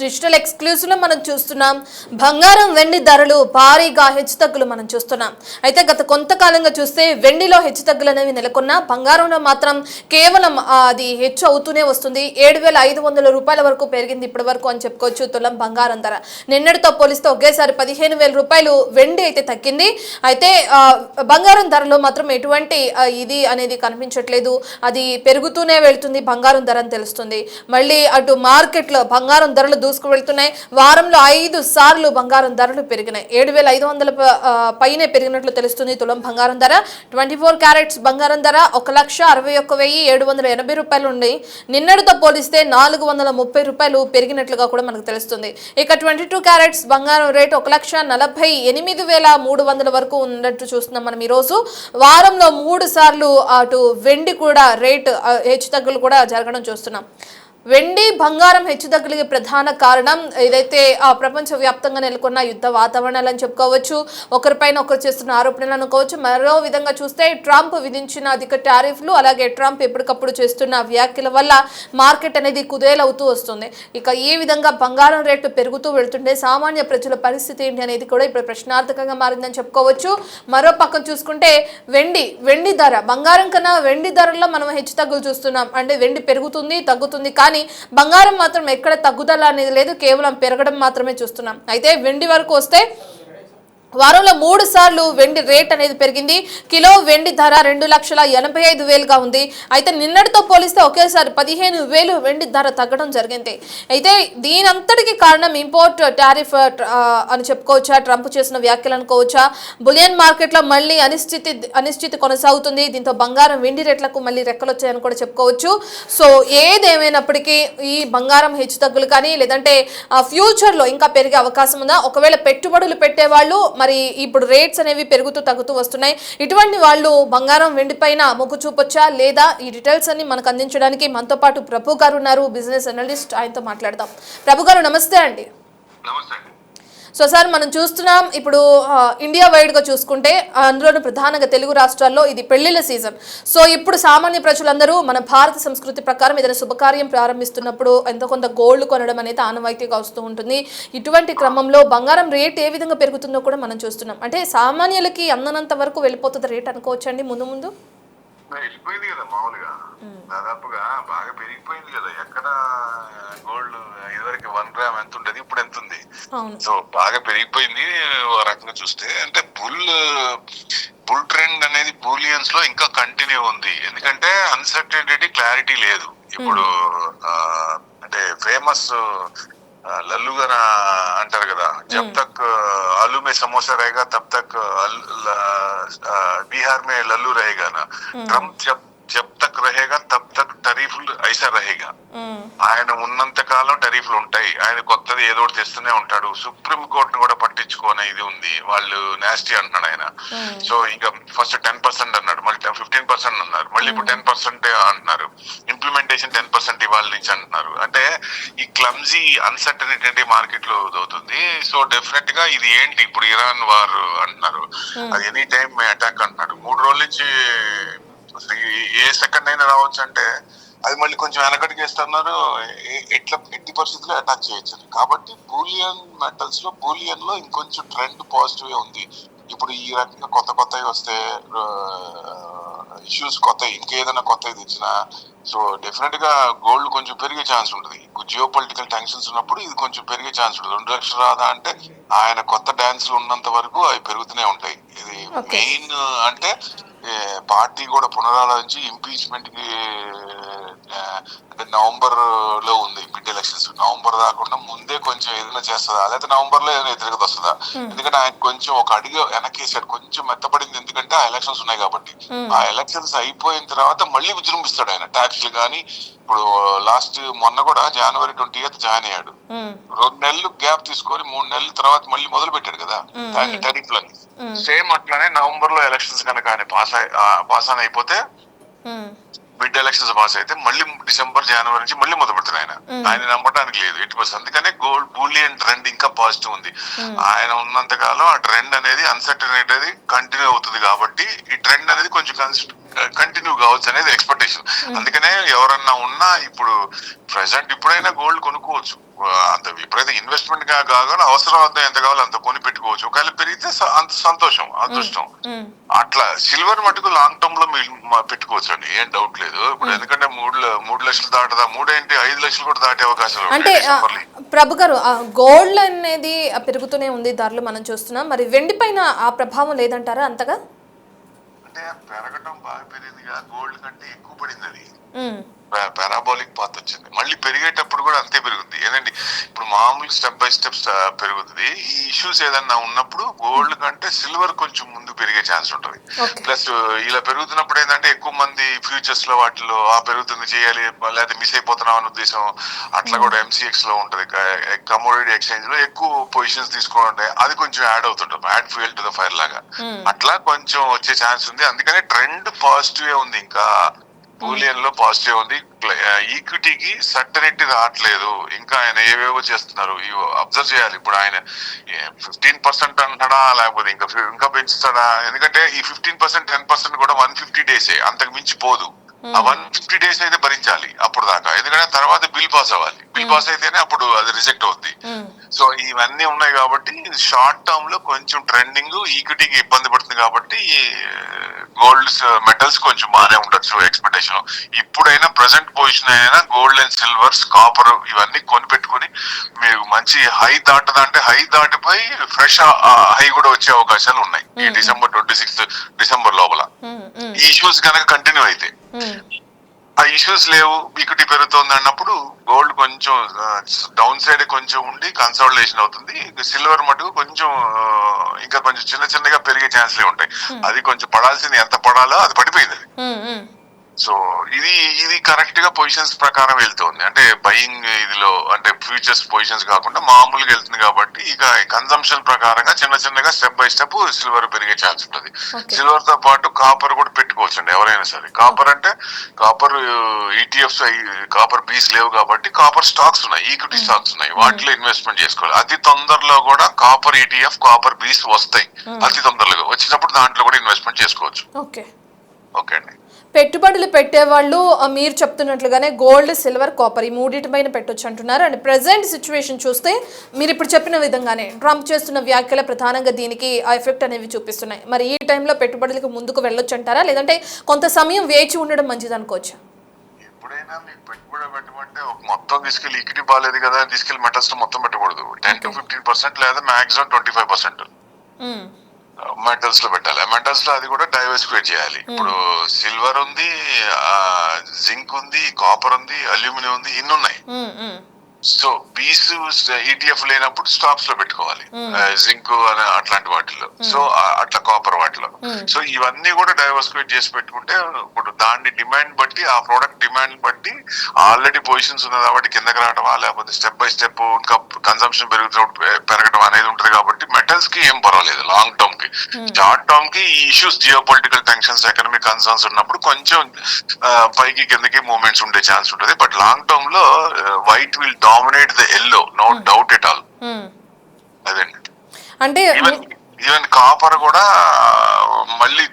Digital exclusive లో మనం చూస్తున్నాం బంగారం వెండి ధరలు భారీగా హెచ్చుతగ్గులు మనం చూస్తున్నాం. అయితే గత కొంతకాలంగా చూస్తే వెండిలో హెచ్చుతగ్గులు అనేవి నెలకొన్న బంగారంలో మాత్రం కేవలం అది హెచ్చు అవుతూనే వస్తుంది. 7,500 రూపాయల వరకు పెరిగింది ఇప్పటి వరకు అని చెప్పుకోవచ్చు తులం బంగారం ధర. నిన్నటితో పోలిస్తే ఒకేసారి 15,000 రూపాయలు వెండి అయితే తగ్గింది. అయితే బంగారం ధరలో మాత్రం ఎటువంటి ఇది అనేది కనిపించట్లేదు. అది పెరుగుతూనే వెళ్తుంది బంగారం ధర అని తెలుస్తుంది. మళ్ళీ అటు మార్కెట్లో బంగారం ధరలు దూసుకు వెళ్తున్నాయి. వారంలో 5 సార్లు బంగారం ధరలు పెరిగినాయి. 7,500 పైనే పెరిగినట్లు తెలుస్తుంది తులం బంగారం ధర. 24 క్యారెట్స్ బంగారం ధర 1,61,780 రూపాయలు ఉంది. నిన్నటితో పోలిస్తే 430 రూపాయలు పెరిగినట్లుగా కూడా మనకు తెలుస్తుంది. ఇక 22 క్యారెట్స్ బంగారం రేటు 1,48,300 వరకు ఉన్నట్టు చూస్తున్నాం మనం ఈ రోజు. వారంలో 3 సార్లు అటు వెండి కూడా రేటు హెచ్చుతగ్గులు కూడా జరగడం చూస్తున్నాం. వెండి బంగారం హెచ్చుతగ్గులకి ప్రధాన కారణం ఏదైతే ప్రపంచ వ్యాప్తంగా నెలకొన్న యుద్ధ వాతావరణాలని చెప్పుకోవచ్చు. ఒకరిపైన ఒకరు చేస్తున్న ఆరోపణలు అనుకోవచ్చు. మరో విధంగా చూస్తే ట్రంప్ విధించిన అధిక టారిఫ్లు, అలాగే ట్రంప్ ఎప్పటికప్పుడు చేస్తున్న వ్యాఖ్యల వల్ల మార్కెట్ అనేది కుదేలవుతూ వస్తుంది. ఇక ఈ విధంగా బంగారం రేటు పెరుగుతూ వెళ్తుంటే సామాన్య ప్రజల పరిస్థితి ఏంటి అనేది కూడా ఇప్పుడు ప్రశ్నార్థకంగా మారిందని చెప్పుకోవచ్చు. మరో పక్కన చూసుకుంటే వెండి ధర, బంగారం కన్నా వెండి ధరల్లో మనం హెచ్చుతగ్గులు చూస్తున్నాం. అంటే వెండి పెరుగుతుంది తగ్గుతుంది, కానీ బంగారం మాత్రం ఎక్కడ తగ్గుదల అనేది లేదు, కేవలం పెరగడం మాత్రమే చూస్తున్నాం. అయితే వెండి వరకు వస్తే వారంలో 3 సార్లు వెండి రేట్ అనేది పెరిగింది. కిలో వెండి ధర 2,85,000గా ఉంది. అయితే నిన్నటితో పోలిస్తే ఒకేసారి 15,000 వెండి ధర తగ్గడం జరిగింది. అయితే దీనంతటికి కారణం ఇంపోర్ట్ టారిఫ్ అని చెప్పుకోవచ్చా, ట్రంప్ చేసిన వ్యాఖ్యలు అనుకోవచ్చా? బులియన్ మార్కెట్లో మళ్ళీ అనిశ్చితి కొనసాగుతుంది. దీంతో బంగారం వెండి రేట్లకు మళ్ళీ రెక్కలు వచ్చాయని కూడా చెప్పుకోవచ్చు. సో ఏదేమైనప్పటికీ ఈ బంగారం హెచ్చుతగ్గులు కానీ లేదంటే ఫ్యూచర్లో ఇంకా పెరిగే అవకాశం ఉందా? ఒకవేళ పెట్టుబడులు పెట్టేవాళ్ళు మరి ఇప్పుడు రేట్స్ అనేవి పెరుగుతూ తగ్గుతూ వస్తున్నాయి. ఇటువంటి వాళ్ళు బంగారం వెండి పైన మొగ్గు చూపొచ్చా లేదా? ఈ డీటెయిల్స్ అన్ని మనకు అందించడానికి మనతో పాటు ప్రభు గారు ఉన్నారు, బిజినెస్ అనలిస్ట్. ఆయనతో మాట్లాడదాం. ప్రభు గారు నమస్తే అండి. సో సార్, మనం చూస్తున్నాం ఇప్పుడు ఇండియా వైడ్గా చూసుకుంటే అందులోనూ ప్రధానంగా తెలుగు రాష్ట్రాల్లో ఇది పెళ్లిళ్ళ సీజన్. సో ఇప్పుడు సామాన్య ప్రజలందరూ మన భారత సంస్కృతి ప్రకారం ఏదైనా శుభకార్యం ప్రారంభిస్తున్నప్పుడు ఎంతో కొంత గోల్డ్ కొనడం అనేది ఆనవాయితీగా వస్తూ ఉంటుంది. ఇటువంటి క్రమంలో బంగారం రేట్ ఏ విధంగా పెరుగుతుందో కూడా మనం చూస్తున్నాం. అంటే సామాన్యులకి అందనంత వరకు వెళ్ళిపోతుంది రేట్ అనుకోవచ్చండి ముందు వెళ్ళిపోయింది కదా, మామూలుగా దాదాపుగా బాగా పెరిగిపోయింది కదా. ఎక్కడ గోల్డ్ ఇదివరకు 1 గ్రామ్ ఎంత ఉండేది, ఇప్పుడు ఎంత ఉంది. సో బాగా పెరిగిపోయింది. ఒక రకంగా చూస్తే అంటే బుల్ ట్రెండ్ అనేది బూలియన్స్ లో ఇంకా కంటిన్యూ ఉంది. ఎందుకంటే అన్సర్టనిటీ, క్లారిటీ లేదు. ఇప్పుడు అంటే ఫేమస్ లల్లు గారు అంటారు కదా, జబ్ తక్ आलू में समोसा रहेगा तब तक बिहार में लल्लू रहेगा ना. ट्रम्प जब तक रहेगा तब तक టరీఫ్లు ఐసా रहेगा. ఆయన ఉన్నంత కాలం టరీఫ్లు ఉంటాయి. ఆయన కొత్తది ఏదో ఒకటి తెస్తూనే ఉంటాడు. సుప్రీం కోర్టును కూడా పట్టించుకోనే ఇది ఉంది. వాళ్ళు నాస్టీ అంటున్నాడు ఆయన. సో ఇంకా ఫస్ట్ 10% అన్నాడు, మళ్ళీ 15% అన్నారు, మళ్ళీ ఇప్పుడు 10% అంటున్నారు. ఇంప్లిమెంటేషన్ 10% ఇవాళ నుంచి అంటున్నారు. అంటే ఈ క్లమ్జీ అన్సర్టనిటీ మార్కెట్ లో అవుతుంది. సో డెఫినెట్ గా ఇది ఏంటి ఇప్పుడు ఇరాన్ వార్ అంటున్నారు, అది ఎనీ టైం అటాక్ అంటున్నాడు. 3 రోజుల నుంచి ఏ సెకండ్ అయినా రావచ్చు అంటే అది మళ్ళీ కొంచెం వెనకటికి వేస్తున్నారు. ఎట్టి పరిస్థితుల్లో అటాక్ చేయొచ్చు. కాబట్టి బూలియన్ మెటల్స్ లో బూలియన్ లో ఇంకొంచెం ట్రెండ్ పాజిటివ్ ఉంది. ఇప్పుడు ఈ రకంగా కొత్తవి వస్తే ఇష్యూస్ ఇంకేదైనా కొత్తవి తెచ్చినా సో డెఫినెట్ గా గోల్డ్ కొంచెం పెరిగే ఛాన్స్ ఉంటుంది. జియో పొలిటికల్ టెన్షన్స్ ఉన్నప్పుడు ఇది కొంచెం పెరిగే ఛాన్స్ ఉంటుంది. 2 లక్షలు రాదా అంటే ఆయన కొత్త డాన్స్లు ఉన్నంత వరకు అవి పెరుగుతూనే ఉంటాయి. ఇది మెయిన్ అంటే పార్టీ కూడా పునరాలోచించి ఇంపీచ్మెంట్ కి అంటే నవంబర్ లో ఉంది మిడ్ ఎలక్షన్స్. నవంబర్ రాకుండా ముందే కొంచెం ఏదైనా చేస్తుందా, లేకపోతే నవంబర్ లో ఏదైనా వ్యతిరేకత వస్తుందా? ఎందుకంటే ఆయన కొంచెం ఒక అడిగి వెనకేసాడు, కొంచెం మెత్తపడింది. ఎందుకంటే ఆ ఎలక్షన్స్ ఉన్నాయి కాబట్టి. ఆ ఎలక్షన్స్ అయిపోయిన తర్వాత మళ్ళీ విజృంభిస్తాడు ఆయన. ట్యాక్స్లు కానీ ఇప్పుడు మొన్న కూడా January 20th జాయిన్ అయ్యాడు. 2 నెలలు గ్యాప్ తీసుకొని 3 నెలల తర్వాత మళ్ళీ మొదలు పెట్టాడు కదా టెరిఫ్లని. సేమ్ అట్లానే నవంబర్ లో ఎలక్షన్స్ కనుక ఆయన పాస్ ఆన్ అయిపోతే, మిడ్ ఎలక్షన్స్ పాస్ అయితే మళ్ళీ డిసెంబర్ జనవరి నుంచి మళ్ళీ మొదలు పెడతారు. ఆయన నమ్మడానికి లేదు 80%. అందుకనే గోల్డ్ బూలియన్ ట్రెండ్ ఇంకా పాజిటివ్ ఉంది. ఆయన ఉన్నంత కాలం ఆ ట్రెండ్ అనేది అన్సర్టనిటీ అనేది కంటిన్యూ అవుతుంది. కాబట్టి ఈ ట్రెండ్ అనేది కొంచెం కంటిన్యూ కావచ్చు అనేది ఎక్స్పెక్టేషన్. అందుకనే ఎవరన్నా ఉన్నా ఇప్పుడు ప్రెసెంట్ ఇప్పుడైనా గోల్డ్ కొనుక్కోవచ్చు. అంత విపరీత ఇన్వెస్ట్మెంట్ గా కాకుండా అవసరం అంత ఎంత కావాలో అంత కొని పెట్టుకోవచ్చు. ఒకవేళ పెరిగితే అంత సంతోషం, అదృష్టం. అట్లా సిల్వర్ మటుకు లాంగ్ టర్మ్ లో మీరు పెట్టుకోవచ్చు అండి, ఏం డౌట్ లేదు. ఇప్పుడు ఎందుకంటే 3 లక్షలు దాటదా, 5 లక్షలు కూడా దాటే అవకాశాలు అంటే ప్రభు గారు గోల్డ్ అనేది పెరుగుతూనే ఉంది ధరలు మనం చూస్తున్నాం, మరి వెండి పైన ఆ ప్రభావం లేదంటారా అంతగా? అంటే పెరగటం బాగా పెరిగిందిగా, గోల్డ్ కంటే ఎక్కువ పడింది అది, పారాబోలిక్ పాత్ వచ్చింది. మళ్ళీ పెరిగేటప్పుడు కూడా అంతే పెరుగుతుంది. ఏదండి ఇప్పుడు మామూలు స్టెప్ బై స్టెప్ పెరుగుతుంది. ఈ ఇష్యూస్ ఏదన్నా ఉన్నప్పుడు గోల్డ్ కంటే సిల్వర్ కొంచెం ముందు పెరిగే ఛాన్స్ ఉంటుంది. ప్లస్ ఇలా పెరుగుతున్నప్పుడు ఏంటంటే ఎక్కువ మంది ఫ్యూచర్స్ లో వాటిలో పెరుగుతుంది చేయాలి లేదా మిస్ అయిపోతున్నాం అనే ఉద్దేశం అట్లా కూడా MCX లో ఉంటది. కమోడిటీ ఎక్స్చేంజ్ లో ఎక్కువ పొజిషన్స్ తీసుకోవాలంటే అది కొంచెం యాడ్ అవుతుంటుంది, add fuel to the fire లాగా. అట్లా కొంచెం వచ్చే ఛాన్స్ ఉంది. అందుకనే ట్రెండ్ పాజిటివ్ ఉంది, ఇంకా బూలియన్ లో పాజిటివ్ ఉంది. ఈక్విటీకి సర్టనిటీ రావట్లేదు, ఇంకా ఆయన ఏవేవో చేస్తున్నారు, ఇవి అబ్జర్వ్ చేయాలి. ఇప్పుడు ఆయన 15% అంటాడా లేకపోతే ఇంకా పెంచుతాడా? ఎందుకంటే ఈ 15% 10% కూడా 150 డేసే, అంతకు మించి పోదు. ఆ 150 డేస్ అయితే భరించాలి అప్పుడు దాకా, ఎందుకంటే తర్వాత బిల్ పాస్ అవ్వాలి. బిల్ పాస్ అయితేనే అప్పుడు అది రిజెక్ట్ అవుద్ది. సో ఇవన్నీ ఉన్నాయి కాబట్టి షార్ట్ టర్మ్ లో కొంచెం ట్రెండింగ్, ఈక్విటీకి ఇబ్బంది పడుతుంది కాబట్టి గోల్డ్ మెటల్స్ కొంచెం బాగానే ఉండొచ్చు ఎక్స్పెక్టేషన్. ఇప్పుడైనా ప్రెసెంట్ పొజిషన్ అయినా గోల్డ్ అండ్ సిల్వర్స్, కాపర్ ఇవన్నీ కొనిపెట్టుకుని మీరు మంచి హై దాటదంటే హై దాటిపోయి ఫ్రెష్ హై కూడా వచ్చే అవకాశాలు ఉన్నాయి ఈ December 26 లోపల. ఈ ఇష్యూస్ కనుక కంటిన్యూ అయితే, ఆ ఇష్యూస్ లేవు, ఈక్విటీ పెరుగుతోంది అన్నప్పుడు గోల్డ్ కొంచెం డౌన్ సైడ్ కొంచెం ఉండి కన్సాలిడేషన్ అవుతుంది. సిల్వర్ మటుకు కొంచెం ఇంకా కొంచెం చిన్నగా పెరిగే ఛాన్స్లే ఉంటాయి. అది కొంచెం పడాల్సింది ఎంత పడాలో అది పడిపోయింది అది. సో ఇది కరెక్ట్ గా పొజిషన్స్ ప్రకారం వెళ్తుంది. అంటే బయింగ్ ఇదిలో అంటే ఫ్యూచర్స్ పొజిషన్స్ కాకుండా మామూలుగా వెళ్తుంది కాబట్టి ఇక కన్సంప్షన్ ప్రకారంగా చిన్నగా స్టెప్ బై స్టెప్ సిల్వర్ పెరిగే ఛాన్స్ ఉంటుంది. సిల్వర్ తో పాటు కాపర్ కూడా పెట్టుకోవచ్చు అండి ఎవరైనా సరే. కాపర్ అంటే కాపర్ ETFs కాపర్ బీస్ లేవు కాబట్టి కాపర్ స్టాక్స్ ఉన్నాయి, ఈక్విటీ స్టాక్స్ ఉన్నాయి, వాటిలో ఇన్వెస్ట్మెంట్ చేసుకోవాలి. అతి తొందరలో కూడా కాపర్ ETF, కాపర్ బీస్ వస్తాయి. అతి తొందరలో వచ్చినప్పుడు దాంట్లో కూడా ఇన్వెస్ట్మెంట్ చేసుకోవచ్చు. ఓకే అండి. పెట్టుబడులు పెట్టేవాళ్ళు మీరు చెప్తున్నట్లుగానే గోల్డ్, సిల్వర్, కాపర్ ఈ మూడింటి పైన పెట్టొచ్చు అంటున్నారు. అండ్ ప్రెసెంట్ సిచ్యువేషన్ చూస్తే మీరు ఇప్పుడు చెప్పిన విధంగానే ట్రంప్ చేస్తున్న వ్యాఖ్యలు ప్రధానంగా దీనికి ఆ ఎఫెక్ట్ అనేవి చూపిస్తున్నాయి. మరి ఈ టైంలో పెట్టుబడులకు ముందుకు వెళ్ళొచ్చు అంటారా, లేదంటే కొంత సమయం వేచి ఉండడం మంచిది అనుకోవచ్చా? ఎప్పుడైనా మీకు పెట్టుబడి పెట్టమంటే ఒక మొత్తం తీసుకెళ్ళి ఈక్విటీ బాగాలేదు కదా తీసుకెళ్ళి మెటల్స్ మొత్తం పెట్టకూడదు. 10 to 15% లేదా మాక్సిమం 25% మెటల్స్ లో పెట్టాలి. మెటల్స్ లో అది కూడా డైవర్సిఫైడ్ చేయాలి. ఇప్పుడు సిల్వర్ ఉంది, జింక్ ఉంది, కాపర్ ఉంది, అల్యూమినియం ఉంది, ఇన్ని ఉన్నాయి. సో బీస్ ETF లేనప్పుడు స్టాక్స్ లో పెట్టుకోవాలి, జింక్ అట్లాంటి వాటిల్లో, సో అట్లా కాపర్ వాటిలో. సో ఇవన్నీ కూడా డైవర్సిఫైడ్ చేసి పెట్టుకుంటే ఇప్పుడు దాన్ని డిమాండ్ బట్టి, ఆ ప్రోడక్ట్ డిమాండ్ బట్టి ఆల్రెడీ పొజిషన్స్ ఉన్నాయి కాబట్టి కిందకి రావడమా లేకపోతే స్టెప్ బై స్టెప్ ఇంకా కన్సంప్షన్ పెరగడం అనేది ఉంటుంది. కాబట్టి మెటల్స్ కి ఏం పర్వాలేదు లాంగ్ టర్మ్ కి. షార్ట్ టర్మ్ కి ఈ issues geopolitical tensions, economic concerns ఉన్నప్పుడు కొంచెం పైకి కిందకి మూవ్మెంట్స్ ఉండే ఛాన్స్ ఉంటుంది. బట్ లాంగ్ టర్మ్ లో white will dominate the yellow, no doubt at all. అదండి. అంటే ఈవెన్ కాపర్ కూడా మళ్ళీ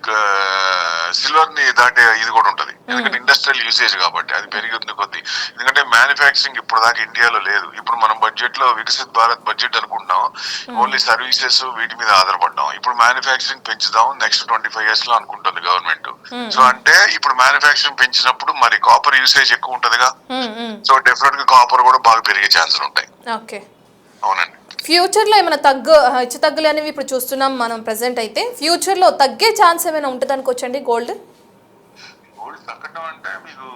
సిల్వర్ ని దాటే ఇది కూడా ఉంటది, ఎందుకంటే ఇండస్ట్రియల్ యూసేజ్ కాబట్టి అది పెరిగింది కొద్ది. ఎందుకంటే మ్యానుఫ్యాక్చరింగ్ ఇప్పుడు దాకా ఇండియాలో లేదు. ఇప్పుడు మనం బడ్జెట్ లో వికసిత్ భారత్ బడ్జెట్ అనుకుంటాం, ఓన్లీ సర్వీసెస్ వీటి మీద ఆధారపడ్డాం. ఇప్పుడు మ్యానుఫ్యాక్చరింగ్ పెంచుదాం నెక్స్ట్ 25 years లో అనుకుంటుంది గవర్నమెంట్. సో అంటే ఇప్పుడు మ్యానుఫ్యాక్చరింగ్ పెంచినప్పుడు మరి కాపర్ యూసేజ్ ఎక్కువ ఉంటదిగా, సో డెఫినెట్ గా కాపర్ కూడా బాగా పెరిగే ఛాన్సులు ఉంటాయి. అవునండి. ఫ్యూచర్ లో ఏమైనా హెచ్చు తగ్గులు అనేవి ఇప్పుడు చూస్తున్నాం మనం ప్రెసెంట్ అయితే, ఫ్యూచర్ లో తగ్గే ఛాన్స్ ఏమైనా ఉంటుంది అనుకోవచ్చండి గోల్డ్? గోల్డ్ తగ్గడం అంటే మీకు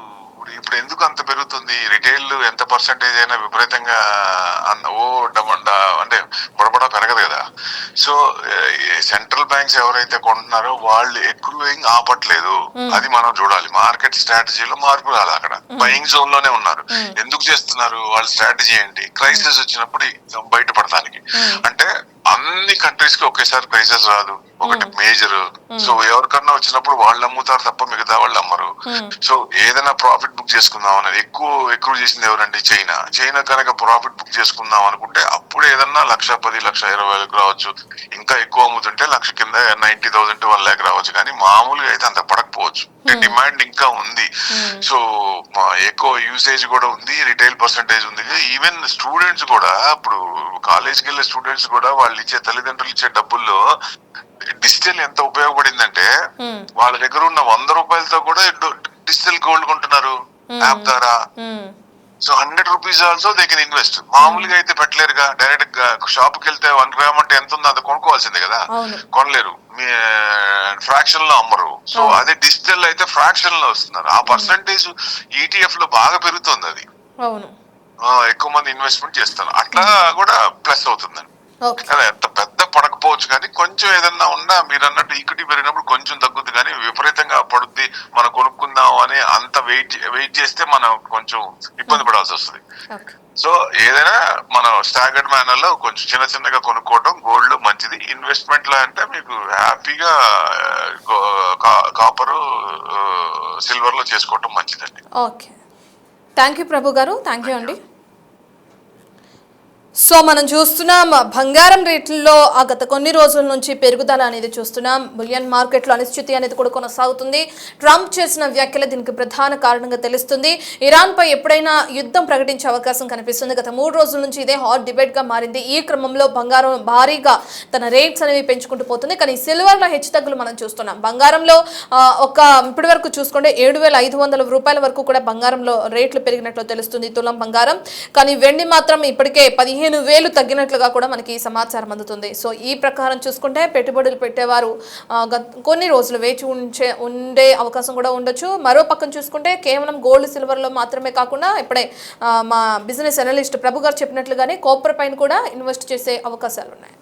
ఇప్పుడు ఎందుకు అంత పెరుగుతుంది? రిటైల్ ఎంత పర్సెంటేజ్ అయినా విపరీతంగా అంటే బుడబడా పెరగదు కదా. సో సెంట్రల్ బ్యాంక్స్ ఎవరైతే కొంటున్నారో వాళ్ళు ఎక్రూయింగ్ ఆపట్లేదు, అది మనం చూడాలి. మార్కెట్ స్ట్రాటజీలో మార్పు రాలి, అక్కడ బయింగ్ జోన్ లోనే ఉన్నారు. ఎందుకు చేస్తున్నారు? వాళ్ళ స్ట్రాటజీ ఏంటి? క్రైసిస్ వచ్చినప్పుడు బయటపడటానికి. అంటే అన్ని కంట్రీస్ కి ఒకేసారి క్రైసిస్ రాదు, ఒకటి మేజర్. సో ఎవరికన్నా వచ్చినప్పుడు వాళ్ళు అమ్ముతారు తప్ప మిగతా వాళ్ళు అమ్మరు. సో ఏదైనా ప్రాఫిట్ బుక్ చేసుకుందాం అనేది ఎక్కువ చేసింది ఎవరండి? చైనా కనుక ప్రాఫిట్ బుక్ చేసుకుందాం అనుకుంటే అప్పుడు ఏదన్నా 1,10,000, 1,20,000 రావచ్చు. ఇంకా ఎక్కువ అమ్ముతుంటే 1,00,000 కింద 90,000 to 1,00,000 రావచ్చు. కానీ మామూలుగా అయితే అంత పడకపోవచ్చు. డిమాండ్ ఇంకా ఉంది. సో ఎక్కువ యూసేజ్ కూడా ఉంది, రిటైల్ పర్సంటేజ్ ఉంది. ఈవెన్ స్టూడెంట్స్ కూడా ఇప్పుడు కాలేజ్కి వెళ్ళే స్టూడెంట్స్ కూడా వాళ్ళు ఇచ్చే తల్లిదండ్రులు ఇచ్చే డబ్బుల్లో డిజిటల్ ఎంత ఉపయోగపడిందంటే వాళ్ళ దగ్గర ఉన్న 100 రూపాయలతో కూడా డిజిటల్ గోల్డ్ కొంటున్నారు యాప్ ద్వారా. So 100 rupees also they can invest. మామూలుగా అయితే పెట్టలేరుగా. డైరెక్ట్ గా షాప్ కి వెళ్తే 1 గ్రామ్ అంటే ఎంత ఉందో అంత కొనుక్కోవాల్సిందే కదా, కొనలేరు. మీ ఫ్రాక్షన్ లో అమ్మరు. సో అదే డిజిటల్ అయితే ఫ్రాక్షన్ లో వస్తున్నారు. ఆ పర్సంటేజ్ ఈటీఎఫ్ లో బాగా పెరుగుతుంది. అది ఎక్కువ మంది ఇన్వెస్ట్మెంట్ చేస్తారు. అట్లా కూడా ప్లస్ అవుతుందండి. ఎంత పెద్ద పడకపోవచ్చు కానీ కొంచెం ఏదన్నా ఉన్నా మీరు అన్నట్టు ఈక్విటీ పెరిగినప్పుడు కొంచెం తగ్గుద్ది, కానీ విపరీతంగా పడుద్ది. మనం కొనుక్కుందాం అని అంత వెయిట్ చేస్తే మనం కొంచెం ఇబ్బంది పడాల్సి వస్తుంది. సో ఏదైనా మనం స్టాగర్డ్ మేనర్ లో కొంచెం చిన్నగా కొనుక్కోవడం గోల్డ్ మంచిది. ఇన్వెస్ట్మెంట్ లో అంటే మీకు హ్యాపీగా కాపరు సిల్వర్ లో చేసుకోవటం మంచిదండి. ఓకే, థ్యాంక్ యూ ప్రభు గారు, థ్యాంక్ యూ అండి. సో మనం చూస్తున్నాం బంగారం రేట్లలో గత కొన్ని రోజుల నుంచి పెరుగుదల అనేది చూస్తున్నాం. బులియన్ మార్కెట్లో అనిశ్చితి అనేది కూడా కొనసాగుతుంది. ట్రంప్ చేసిన వ్యాఖ్యలు దీనికి ప్రధాన కారణంగా తెలుస్తుంది. ఇరాన్పై ఎప్పుడైనా యుద్ధం ప్రకటించే అవకాశం కనిపిస్తుంది. గత 3 రోజుల నుంచి ఇదే హాట్ డిబేట్గా మారింది. ఈ క్రమంలో బంగారం భారీగా తన రేట్స్ అనేవి పెంచుకుంటూ పోతుంది. కానీ సిల్వర్లో హెచ్చుతగ్గులు మనం చూస్తున్నాం. బంగారంలో ఇప్పటి వరకు చూసుకుంటే 7,500 రూపాయల వరకు కూడా బంగారంలో రేట్లు పెరిగినట్లు తెలుస్తుంది తులం బంగారం. కానీ వెండి మాత్రం ఇప్పటికే 15,000 తగ్గినట్లుగా కూడా మనకి సమాచారం అందుతుంది. సో ఈ ప్రకారం చూసుకుంటే పెట్టుబడులు పెట్టేవారు కొన్ని రోజులు వేచి ఉండే అవకాశం కూడా ఉండొచ్చు. మరో పక్కన చూసుకుంటే కేవలం గోల్డ్ సిల్వర్లో మాత్రమే కాకుండా ఇప్పుడే మా బిజినెస్ అనలిస్ట్ ప్రభు గారు చెప్పినట్లుగానే కాపర్ పైన కూడా ఇన్వెస్ట్ చేసే అవకాశాలు ఉన్నాయి.